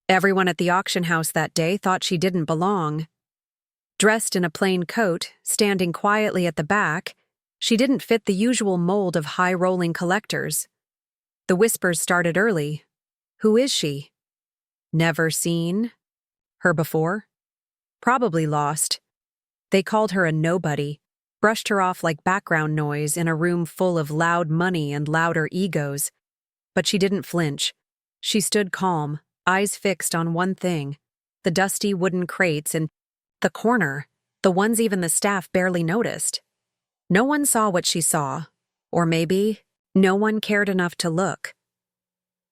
Everyone at the auction house that day thought she didn't belong. Dressed in a plain coat, standing quietly at the back, she didn't fit the usual mold of high-rolling collectors. The whispers started early. Who is she? Never seen her before? Probably lost. They called her a nobody, brushed her off like background noise in a room full of loud money and louder egos. But she didn't flinch. She stood calm, eyes fixed on one thing, the dusty wooden crates in the corner, the ones even the staff barely noticed. No one saw what she saw, or maybe no one cared enough to look.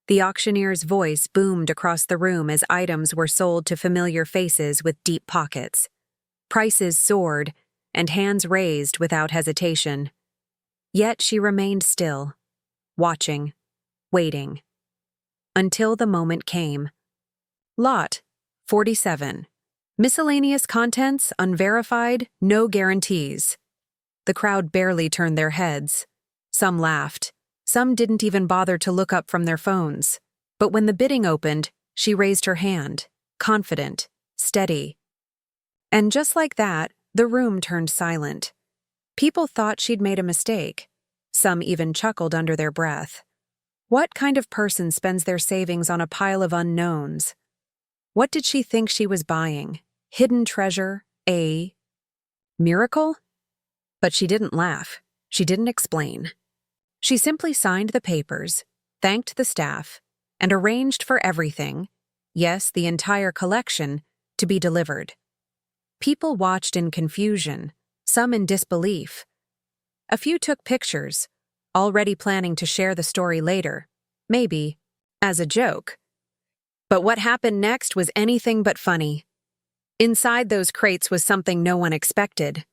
The auctioneer's voice boomed across the room as items were sold to familiar faces with deep pockets. Prices soared, and hands raised without hesitation. Yet she remained still, watching, waiting. Until the moment came. Lot 47. Miscellaneous contents, unverified, no guarantees. The crowd barely turned their heads. Some laughed. Some didn't even bother to look up from their phones. But when the bidding opened, she raised her hand, confident, steady. And just like that, the room turned silent. People thought she'd made a mistake. Some even chuckled under their breath. What kind of person spends their savings on a pile of unknowns? What did she think she was buying? Hidden treasure? A miracle? But she didn't laugh. She didn't explain. She simply signed the papers, thanked the staff, and arranged for everything, yes, the entire collection, to be delivered. People watched in confusion, some in disbelief. A few took pictures, already planning to share the story later, maybe as a joke. But what happened next was anything but funny. Inside those crates was something no one expected.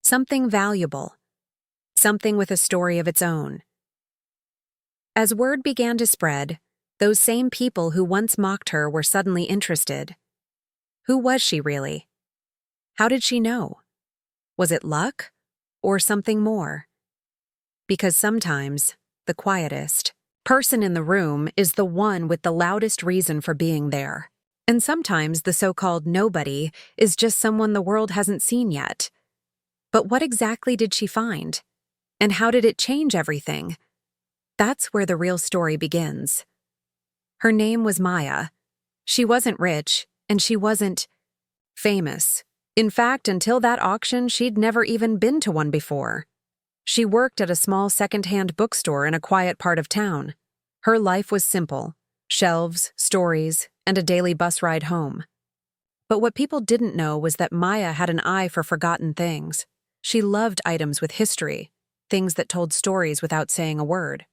Something valuable. Something with a story of its own. As word began to spread, those same people who once mocked her were suddenly interested. Who was she really? How did she know? Was it luck or something more? Because sometimes, the quietest person in the room is the one with the loudest reason for being there. And sometimes the so-called nobody is just someone the world hasn't seen yet. But what exactly did she find? And how did it change everything? That's where the real story begins. Her name was Maya. She wasn't rich, and she wasn't famous. In fact, until that auction, she'd never even been to one before. She worked at a small second-hand bookstore in a quiet part of town. Her life was simple: shelves, stories, and a daily bus ride home. But what people didn't know was that Maya had an eye for forgotten things. She loved items with history, things that told stories without saying a word.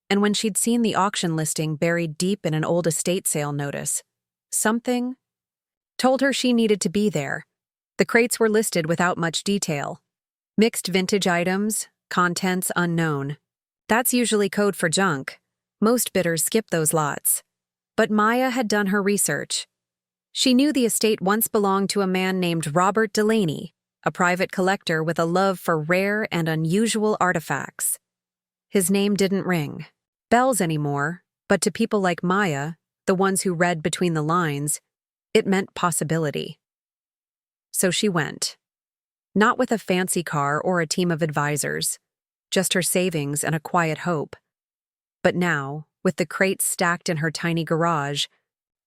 And when she'd seen the auction listing buried deep in an old estate sale notice, something told her she needed to be there. The crates were listed without much detail. Mixed vintage items, contents unknown. That's usually code for junk. Most bidders skip those lots. But Maya had done her research. She knew the estate once belonged to a man named Robert Delaney, a private collector with a love for rare and unusual artifacts. His name didn't ring bells anymore, but to people like Maya, the ones who read between the lines, it meant possibility. So she went. Not with a fancy car or a team of advisors, just her savings and a quiet hope. But now, with the crates stacked in her tiny garage,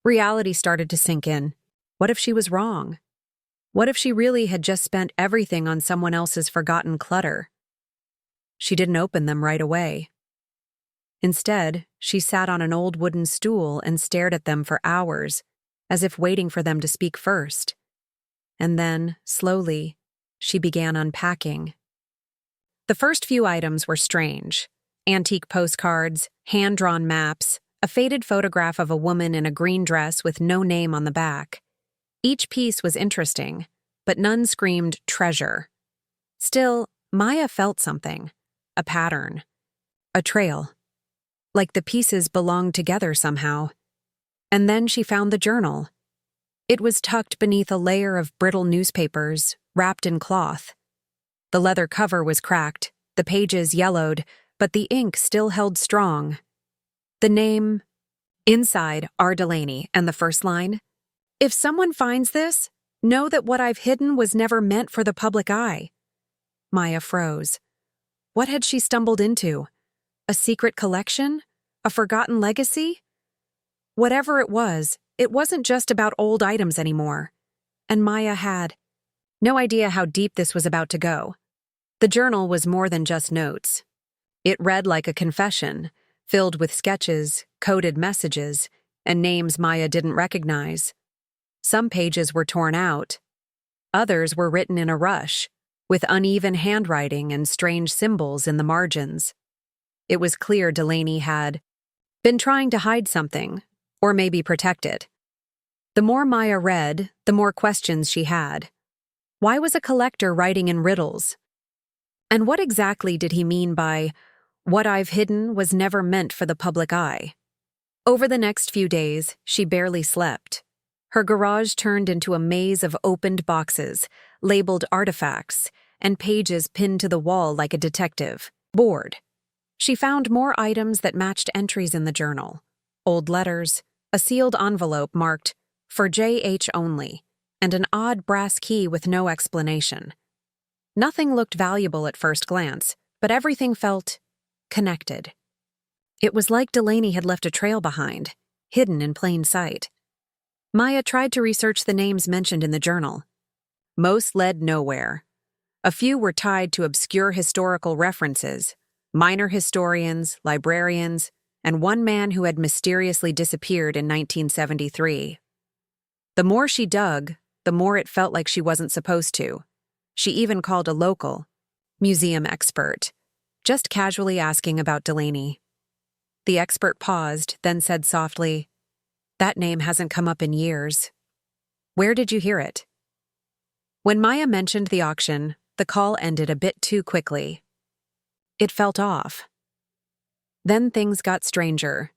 reality started to sink in. What if she was wrong? What if she really had just spent everything on someone else's forgotten clutter? She didn't open them right away. Instead, she sat on an old wooden stool and stared at them for hours, as if waiting for them to speak first. And then, slowly, she began unpacking. The first few items were strange. Antique postcards, hand-drawn maps, a faded photograph of a woman in a green dress with no name on the back. Each piece was interesting, but none screamed treasure. Still, Maya felt something. A pattern. A trail. Like the pieces belonged together somehow. And then she found the journal. It was tucked beneath a layer of brittle newspapers, wrapped in cloth. The leather cover was cracked, the pages yellowed, but the ink still held strong. The name, Inside, R. Delaney, and the first line, "If someone finds this, know that what I've hidden was never meant for the public eye." Maya froze. What had she stumbled into? A secret collection? A forgotten legacy? Whatever it wasn't just about old items anymore. And Maya had no idea how deep this was about to go. The journal was more than just notes. It read like a confession, filled with sketches, coded messages, and names Maya didn't recognize. Some pages were torn out. Others were written in a rush, with uneven handwriting and strange symbols in the margins. It was clear Delaney had been trying to hide something, or maybe protect it. The more Maya read, the more questions she had. Why was a collector writing in riddles? And what exactly did he mean by, "What I've hidden was never meant for the public eye"? Over the next few days, she barely slept. Her garage turned into a maze of opened boxes, labeled artifacts, and pages pinned to the wall like a detective. Bored. She found more items that matched entries in the journal. Old letters, a sealed envelope marked, "For J.H. only," and an odd brass key with no explanation. Nothing looked valuable at first glance, but everything felt connected. It was like Delaney had left a trail behind, hidden in plain sight. Maya tried to research the names mentioned in the journal. Most led nowhere. A few were tied to obscure historical references, minor historians, librarians, and one man who had mysteriously disappeared in 1973. The more she dug, the more it felt like she wasn't supposed to. She even called a local museum expert, just casually asking about Delaney. The expert paused, then said softly, "That name hasn't come up in years. Where did you hear it?" When Maya mentioned the auction, the call ended a bit too quickly. It felt off. Then things got stranger.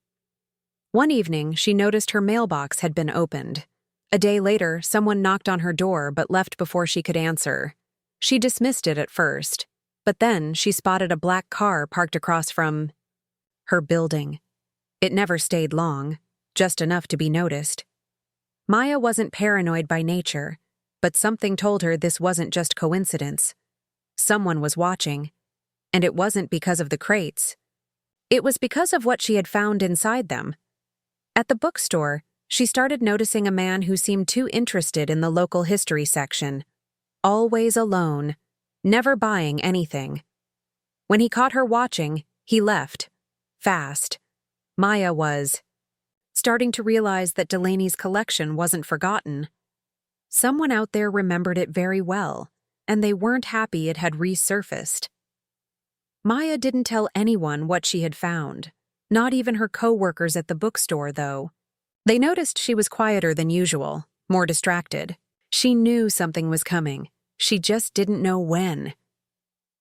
One evening, she noticed her mailbox had been opened. A day later, someone knocked on her door but left before she could answer. She dismissed it at first, but then she spotted a black car parked across from her building. It never stayed long, just enough to be noticed. Maya wasn't paranoid by nature, but something told her this wasn't just coincidence. Someone was watching, and it wasn't because of the crates. It was because of what she had found inside them. At the bookstore, she started noticing a man who seemed too interested in the local history section. Always alone, never buying anything. When he caught her watching, he left. Fast. Maya was starting to realize that Delaney's collection wasn't forgotten. Someone out there remembered it very well, and they weren't happy it had resurfaced. Maya didn't tell anyone what she had found, not even her co-workers at the bookstore, though. They noticed she was quieter than usual, more distracted. She knew something was coming. She just didn't know when.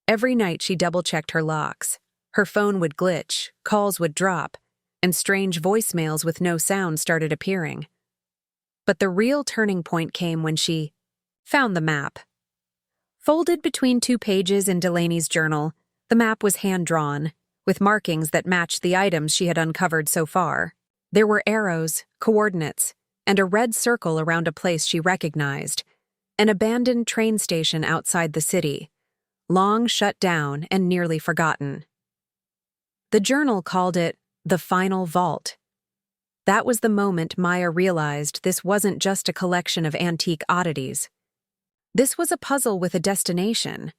Every night she double-checked her locks. Her phone would glitch, calls would drop, and strange voicemails with no sound started appearing. But the real turning point came when she found the map. Folded between two pages in Delaney's journal, the map was hand-drawn, with markings that matched the items she had uncovered so far. There were arrows, coordinates, and a red circle around a place she recognized, an abandoned train station outside the city, long shut down and nearly forgotten. The journal called it the Final Vault. That was the moment Maya realized this wasn't just a collection of antique oddities. This was a puzzle with a destination.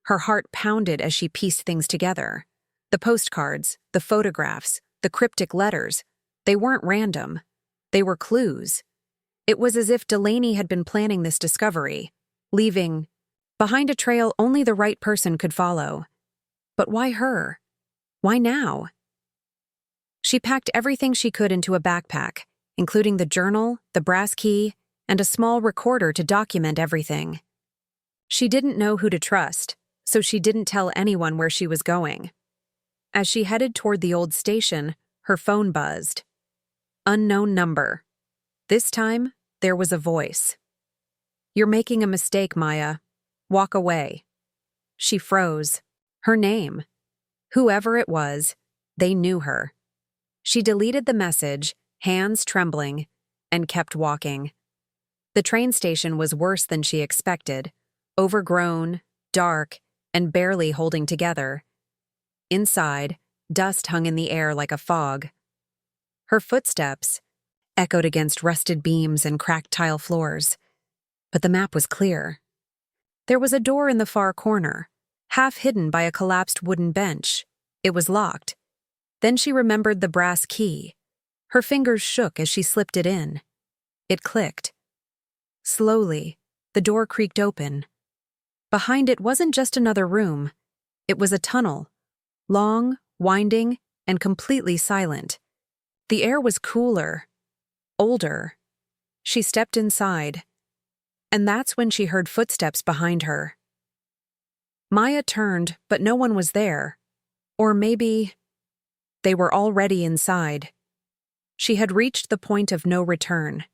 Her heart pounded as she pieced things together. The postcards, the photographs, the cryptic letters, they weren't random. They were clues. It was as if Delaney had been planning this discovery, leaving behind a trail only the right person could follow. But why her? Why now? She packed everything she could into a backpack, including the journal, the brass key, and a small recorder to document everything. She didn't know who to trust, so she didn't tell anyone where she was going. As she headed toward the old station, her phone buzzed. Unknown number. This time, there was a voice. "You're making a mistake, Maya. Walk away." She froze. Her name. Whoever it was, they knew her. She deleted the message, hands trembling, and kept walking. The train station was worse than she expected, overgrown, dark, and barely holding together. Inside, dust hung in the air like a fog. Her footsteps echoed against rusted beams and cracked tile floors. But the map was clear. There was a door in the far corner, half hidden by a collapsed wooden bench. It was locked. Then she remembered the brass key. Her fingers shook as she slipped it in. It clicked. Slowly, the door creaked open. Behind it wasn't just another room. It was a tunnel, long, winding, and completely silent. The air was cooler, older. She stepped inside, and that's when she heard footsteps behind her. Maya turned, but no one was there. Or maybe they were already inside. She had reached the point of no return.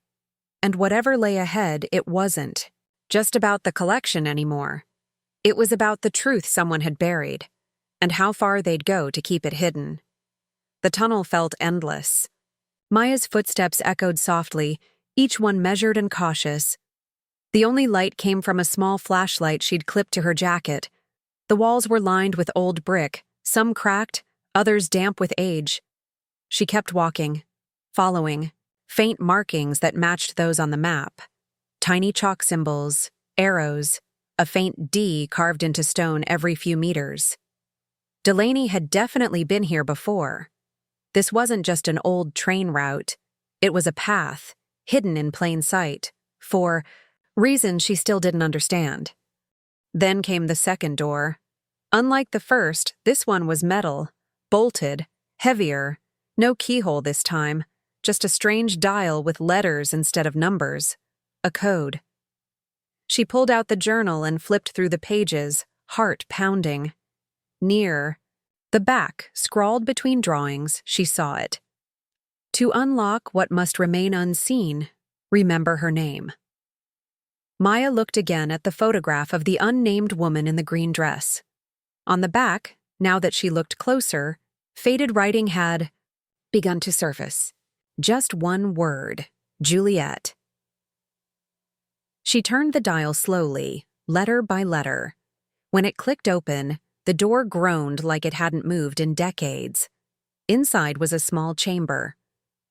And whatever lay ahead, it wasn't just about the collection anymore. It was about the truth someone had buried, and how far they'd go to keep it hidden. The tunnel felt endless. Maya's footsteps echoed softly, each one measured and cautious. The only light came from a small flashlight she'd clipped to her jacket. The walls were lined with old brick, some cracked, others damp with age. She kept walking, following, faint markings that matched those on the map. Tiny chalk symbols, arrows, a faint D carved into stone every few meters. Delaney had definitely been here before. This wasn't just an old train route. It was a path, hidden in plain sight, for reasons she still didn't understand. Then came the second door. Unlike the first, this one was metal, bolted, heavier, no keyhole this time, just a strange dial with letters instead of numbers, a code. She pulled out the journal and flipped through the pages, heart pounding. Near, the back, scrawled between drawings, she saw it. To unlock what must remain unseen, remember her name. Maya looked again at the photograph of the unnamed woman in the green dress. On the back, now that she looked closer, faded writing had begun to surface. Just one word, Juliet. She turned the dial slowly, letter by letter. When it clicked open, the door groaned like it hadn't moved in decades. Inside was a small chamber.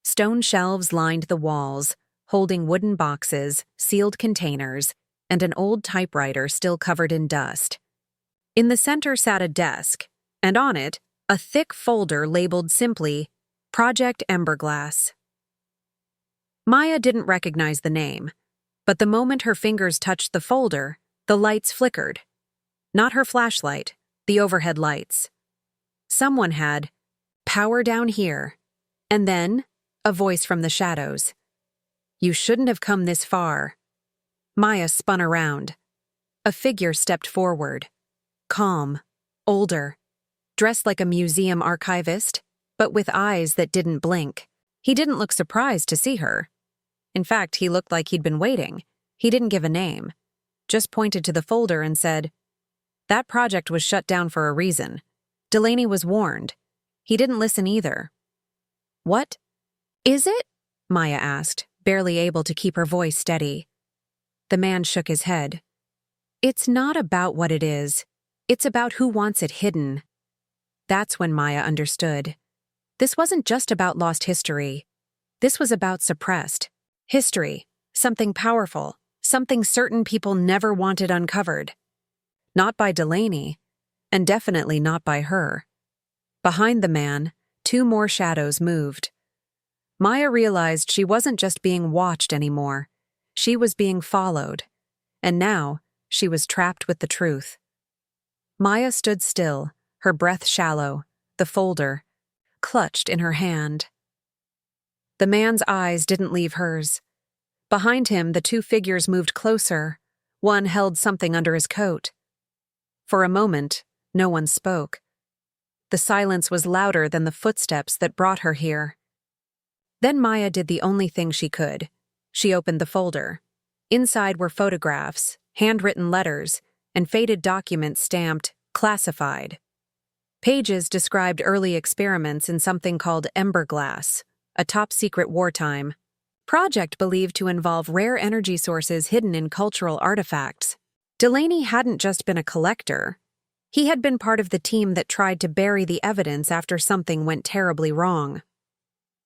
Stone shelves lined the walls, holding wooden boxes, sealed containers, and an old typewriter still covered in dust. In the center sat a desk, and on it, a thick folder labeled simply, Project Emberglass. Maya didn't recognize the name, but the moment her fingers touched the folder, the lights flickered. Not her flashlight, the overhead lights. Someone had, power down here, and then, a voice from the shadows. You shouldn't have come this far. Maya spun around. A figure stepped forward. Calm, older, dressed like a museum archivist, but with eyes that didn't blink. He didn't look surprised to see her. In fact, he looked like he'd been waiting. He didn't give a name, just pointed to the folder and said, "That project was shut down for a reason. Delaney was warned. He didn't listen either." "What is it?" Maya asked, barely able to keep her voice steady. The man shook his head. "It's not about what it is. It's about who wants it hidden." That's when Maya understood. This wasn't just about lost history. This was about suppressed history, something powerful, something certain people never wanted uncovered. Not by Delaney, and definitely not by her. Behind the man, two more shadows moved. Maya realized she wasn't just being watched anymore. She was being followed. And now, she was trapped with the truth. Maya stood still, her breath shallow, the folder clutched in her hand. The man's eyes didn't leave hers. Behind him, the two figures moved closer. One held something under his coat. For a moment, no one spoke. The silence was louder than the footsteps that brought her here. Then Maya did the only thing she could. She opened the folder. Inside were photographs, handwritten letters, and faded documents stamped, classified. Pages described early experiments in something called ember glass, a top-secret wartime project believed to involve rare energy sources hidden in cultural artifacts. Delaney hadn't just been a collector. He had been part of the team that tried to bury the evidence after something went terribly wrong.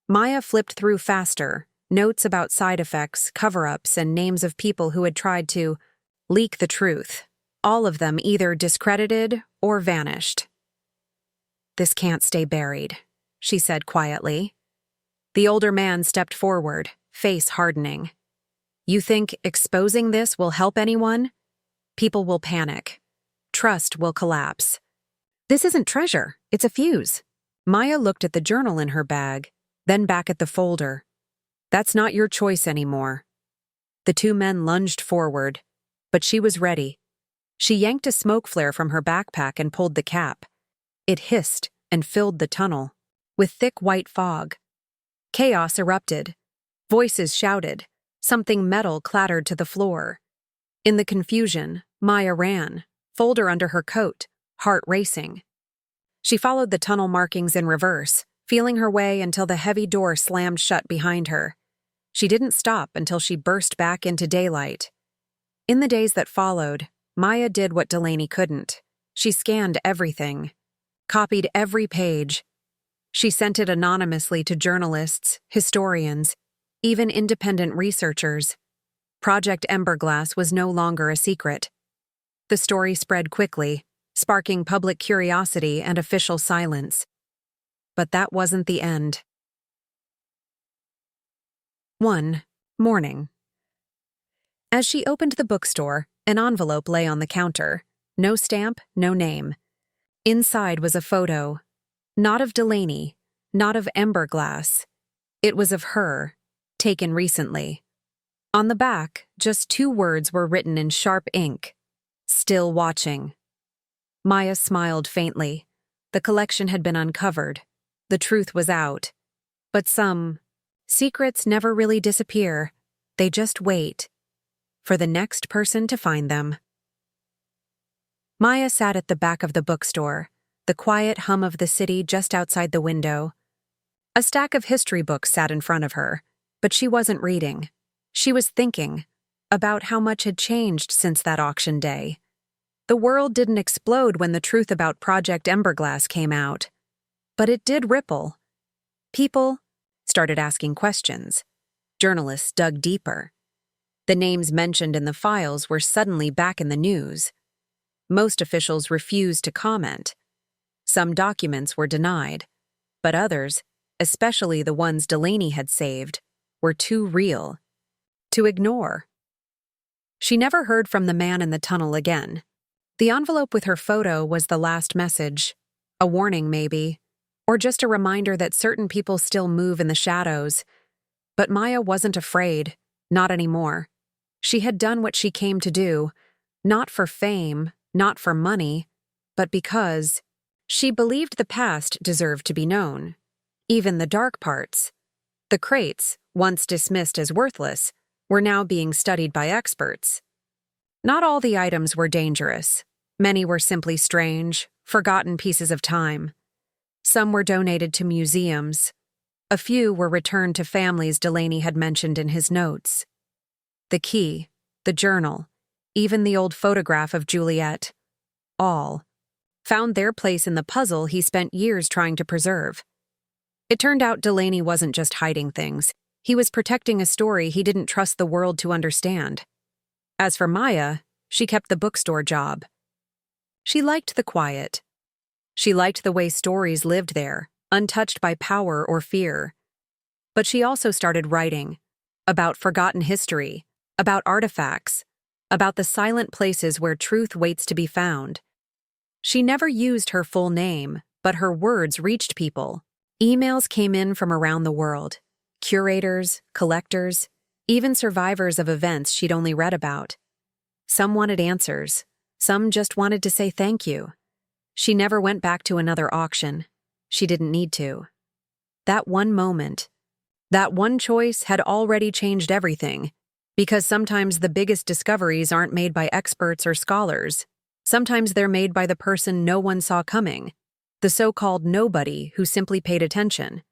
Maya flipped through faster, notes about side effects, cover-ups, and names of people who had tried to leak the truth, all of them either discredited or vanished. "This can't stay buried," she said quietly. The older man stepped forward, face hardening. "You think exposing this will help anyone? People will panic. Trust will collapse. This isn't treasure, it's a fuse." Maya looked at the journal in her bag, then back at the folder. "That's not your choice anymore." The two men lunged forward, but she was ready. She yanked a smoke flare from her backpack and pulled the cap. It hissed and filled the tunnel with thick white fog. Chaos erupted. Voices shouted. Something metal clattered to the floor. In the confusion, Maya ran, folder under her coat, heart racing. She followed the tunnel markings in reverse, feeling her way until the heavy door slammed shut behind her. She didn't stop until she burst back into daylight. In the days that followed, Maya did what Delaney couldn't. She scanned everything, copied every page. She sent it anonymously to journalists, historians, even independent researchers. Project Emberglass was no longer a secret. The story spread quickly, sparking public curiosity and official silence. But that wasn't the end. 1. Morning. As she opened the bookstore, an envelope lay on the counter. No stamp, no name. Inside was a photo. Not of Delaney, not of Emberglass. It was of her, taken recently. On the back, just 2 words were written in sharp ink. "Still watching." Maya smiled faintly. The collection had been uncovered. The truth was out. But some secrets never really disappear. They just wait for the next person to find them. Maya sat at the back of the bookstore, the quiet hum of the city just outside the window. A stack of history books sat in front of her, but she wasn't reading. She was thinking about how much had changed since that auction day. The world didn't explode when the truth about Project Emberglass came out, but it did ripple. People started asking questions. Journalists dug deeper. The names mentioned in the files were suddenly back in the news. Most officials refused to comment. Some documents were denied, but others, especially the ones Delaney had saved, were too real to ignore. She never heard from the man in the tunnel again. The envelope with her photo was the last message, a warning maybe, or just a reminder that certain people still move in the shadows. But Maya wasn't afraid, not anymore. She had done what she came to do, not for fame, not for money, but because she believed the past deserved to be known. Even the dark parts. The crates, once dismissed as worthless, were now being studied by experts. Not all the items were dangerous. Many were simply strange, forgotten pieces of time. Some were donated to museums. A few were returned to families Delaney had mentioned in his notes. The key, the journal, even the old photograph of Juliet, all found their place in the puzzle he spent years trying to preserve. It turned out Delaney wasn't just hiding things. He was protecting a story he didn't trust the world to understand. As for Maya, she kept the bookstore job. She liked the quiet. She liked the way stories lived there, untouched by power or fear. But she also started writing about forgotten history, about artifacts, about the silent places where truth waits to be found. She never used her full name, but her words reached people. Emails came in from around the world. Curators, collectors, even survivors of events she'd only read about. Some wanted answers. Some just wanted to say thank you. She never went back to another auction. She didn't need to. That one moment, that one choice had already changed everything, because sometimes the biggest discoveries aren't made by experts or scholars. Sometimes they're made by the person no one saw coming. the so-called nobody who simply paid attention.